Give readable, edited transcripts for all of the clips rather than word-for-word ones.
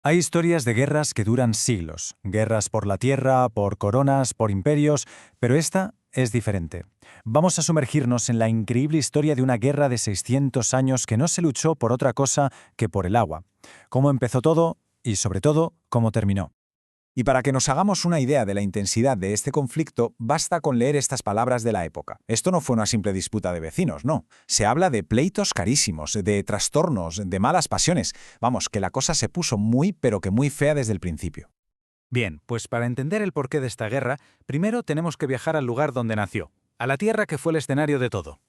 Hay historias de guerras que duran siglos, guerras por la tierra, por coronas, por imperios, pero esta es diferente. Vamos a sumergirnos en la increíble historia de una guerra de 600 años que no se luchó por otra cosa que por el agua. Cómo empezó todo y, sobre todo, cómo terminó. Y para que nos hagamos una idea de la intensidad de este conflicto, basta con leer estas palabras de la época. Esto no fue una simple disputa de vecinos, no. Se habla de pleitos carísimos, de trastornos, de malas pasiones. Vamos, que la cosa se puso muy, pero que muy fea desde el principio. Bien, pues para entender el porqué de esta guerra, primero tenemos que viajar al lugar donde nació, a la tierra que fue el escenario de todo.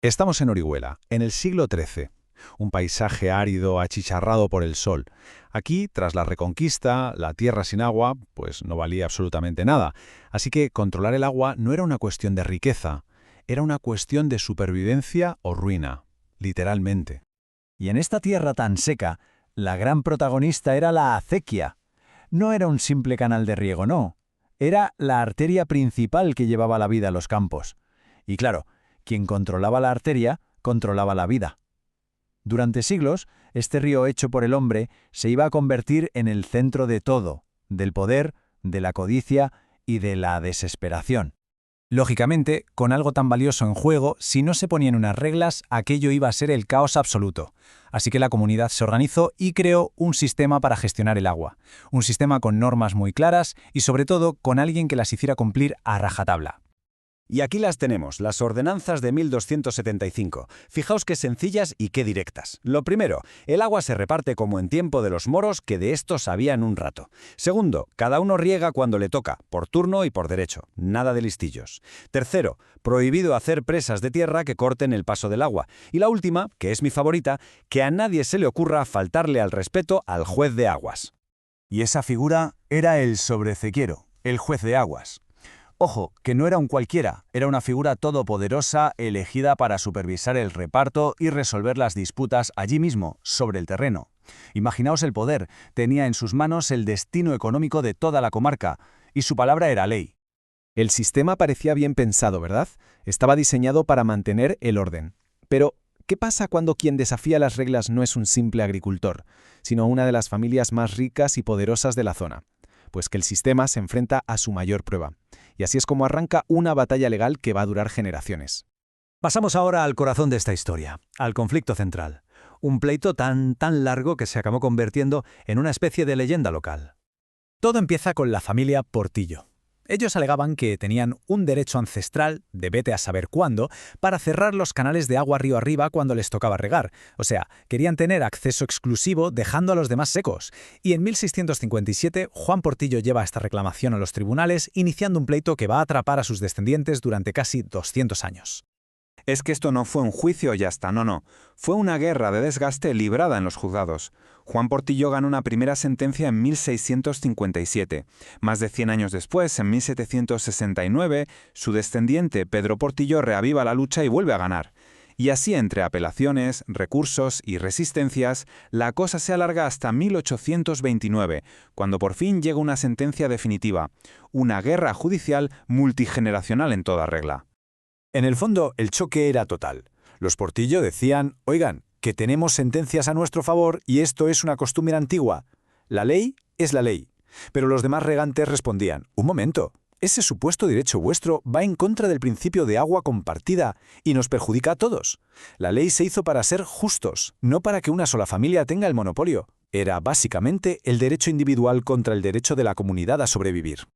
Estamos en Orihuela, en el siglo XIII. Un paisaje árido, achicharrado por el sol. Aquí, tras la Reconquista, la tierra sin agua, pues no valía absolutamente nada. Así que controlar el agua no era una cuestión de riqueza, era una cuestión de supervivencia o ruina, literalmente. Y en esta tierra tan seca, la gran protagonista era la acequia. No era un simple canal de riego, no. Era la arteria principal que llevaba la vida a los campos. Y claro, quien controlaba la arteria, controlaba la vida. Durante siglos, este río hecho por el hombre se iba a convertir en el centro de todo, del poder, de la codicia y de la desesperación. Lógicamente, con algo tan valioso en juego, si no se ponían unas reglas, aquello iba a ser el caos absoluto. Así que la comunidad se organizó y creó un sistema para gestionar el agua. Un sistema con normas muy claras y, sobre todo, con alguien que las hiciera cumplir a rajatabla. Y aquí las tenemos, las ordenanzas de 1275. Fijaos qué sencillas y qué directas. Lo primero, el agua se reparte como en tiempo de los moros, que de esto sabían un rato. Segundo, cada uno riega cuando le toca, por turno y por derecho. Nada de listillos. Tercero, prohibido hacer presas de tierra que corten el paso del agua. Y la última, que es mi favorita, que a nadie se le ocurra faltarle al respeto al juez de aguas. Y esa figura era el sobrecequiero, el juez de aguas. Ojo, que no era un cualquiera, era una figura todopoderosa elegida para supervisar el reparto y resolver las disputas allí mismo, sobre el terreno. Imaginaos el poder, tenía en sus manos el destino económico de toda la comarca, y su palabra era ley. El sistema parecía bien pensado, ¿verdad? Estaba diseñado para mantener el orden. Pero, ¿qué pasa cuando quien desafía las reglas no es un simple agricultor, sino una de las familias más ricas y poderosas de la zona? Pues que el sistema se enfrenta a su mayor prueba. Y así es como arranca una batalla legal que va a durar generaciones. Pasamos ahora al corazón de esta historia, al conflicto central. Un pleito tan largo que se acabó convirtiendo en una especie de leyenda local. Todo empieza con la familia Portillo. Ellos alegaban que tenían un derecho ancestral, de vete a saber cuándo, para cerrar los canales de agua río arriba cuando les tocaba regar. O sea, querían tener acceso exclusivo dejando a los demás secos. Y en 1657, Juan Portillo lleva esta reclamación a los tribunales, iniciando un pleito que va a atrapar a sus descendientes durante casi 200 años. Es que esto no fue un juicio y ya está, no. Fue una guerra de desgaste librada en los juzgados. Juan Portillo ganó una primera sentencia en 1657. Más de 100 años después, en 1769, su descendiente Pedro Portillo reaviva la lucha y vuelve a ganar. Y así, entre apelaciones, recursos y resistencias, la cosa se alarga hasta 1829, cuando por fin llega una sentencia definitiva. Una guerra judicial multigeneracional en toda regla. En el fondo, el choque era total. Los Portillo decían, oigan, que tenemos sentencias a nuestro favor y esto es una costumbre antigua. La ley es la ley. Pero los demás regantes respondían, un momento, ese supuesto derecho vuestro va en contra del principio de agua compartida y nos perjudica a todos. La ley se hizo para ser justos, no para que una sola familia tenga el monopolio. Era básicamente el derecho individual contra el derecho de la comunidad a sobrevivir.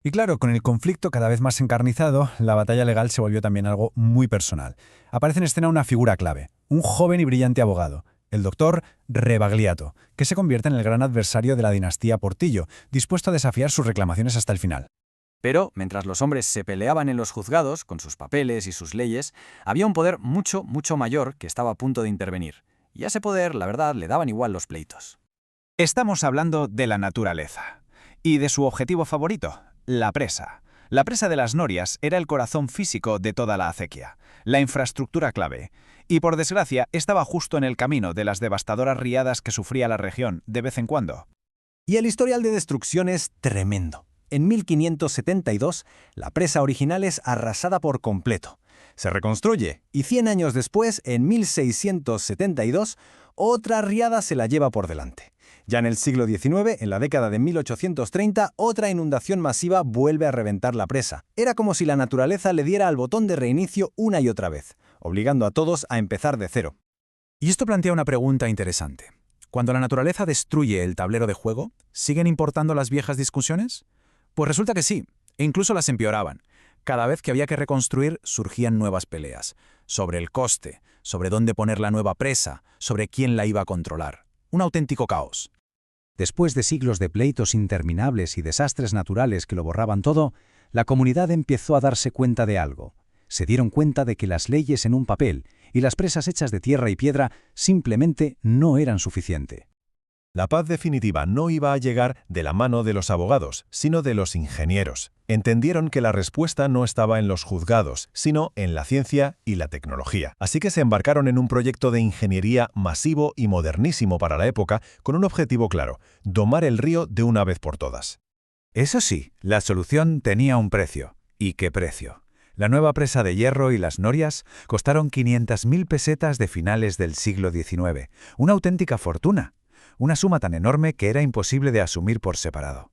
Y claro, con el conflicto cada vez más encarnizado, la batalla legal se volvió también algo muy personal. Aparece en escena una figura clave, un joven y brillante abogado, el doctor Rebagliato, que se convierte en el gran adversario de la dinastía Portillo, dispuesto a desafiar sus reclamaciones hasta el final. Pero, mientras los hombres se peleaban en los juzgados, con sus papeles y sus leyes, había un poder mucho mayor que estaba a punto de intervenir. Y a ese poder, la verdad, le daban igual los pleitos. Estamos hablando de la naturaleza. Y de su objetivo favorito, la presa. La presa de las Norias era el corazón físico de toda la acequia, la infraestructura clave. Y por desgracia, estaba justo en el camino de las devastadoras riadas que sufría la región de vez en cuando. Y el historial de destrucción es tremendo. En 1572, la presa original es arrasada por completo. Se reconstruye y 100 años después, en 1672, otra riada se la lleva por delante. Ya en el siglo XIX, en la década de 1830, otra inundación masiva vuelve a reventar la presa. Era como si la naturaleza le diera al botón de reinicio una y otra vez, obligando a todos a empezar de cero. Y esto plantea una pregunta interesante. Cuando la naturaleza destruye el tablero de juego, ¿siguen importando las viejas discusiones? Pues resulta que sí, e incluso las empeoraban. Cada vez que había que reconstruir, surgían nuevas peleas. Sobre el coste, sobre dónde poner la nueva presa, sobre quién la iba a controlar. Un auténtico caos. Después de siglos de pleitos interminables y desastres naturales que lo borraban todo, la comunidad empezó a darse cuenta de algo. Se dieron cuenta de que las leyes en un papel y las presas hechas de tierra y piedra simplemente no eran suficiente. La paz definitiva no iba a llegar de la mano de los abogados, sino de los ingenieros. Entendieron que la respuesta no estaba en los juzgados, sino en la ciencia y la tecnología. Así que se embarcaron en un proyecto de ingeniería masivo y modernísimo para la época, con un objetivo claro: domar el río de una vez por todas. Eso sí, la solución tenía un precio. ¿Y qué precio? La nueva presa de hierro y las norias costaron 500.000 pesetas de finales del siglo XIX. Una auténtica fortuna. Una suma tan enorme que era imposible de asumir por separado.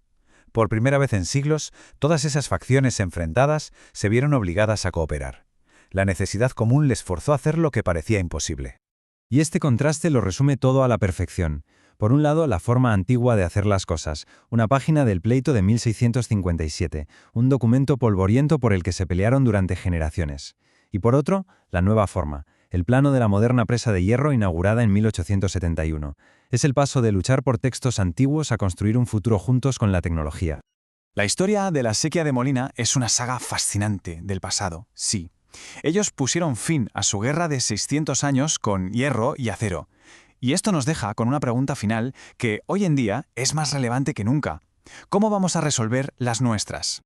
Por primera vez en siglos, todas esas facciones enfrentadas se vieron obligadas a cooperar. La necesidad común les forzó a hacer lo que parecía imposible. Y este contraste lo resume todo a la perfección. Por un lado, la forma antigua de hacer las cosas, una página del pleito de 1657, un documento polvoriento por el que se pelearon durante generaciones. Y por otro, la nueva forma, el plano de la moderna presa de hierro inaugurada en 1871. Es el paso de luchar por textos antiguos a construir un futuro juntos con la tecnología. La historia de la sequía de Molina es una saga fascinante del pasado, sí. Ellos pusieron fin a su guerra de 600 años con hierro y acero. Y esto nos deja con una pregunta final que hoy en día es más relevante que nunca. ¿Cómo vamos a resolver las nuestras?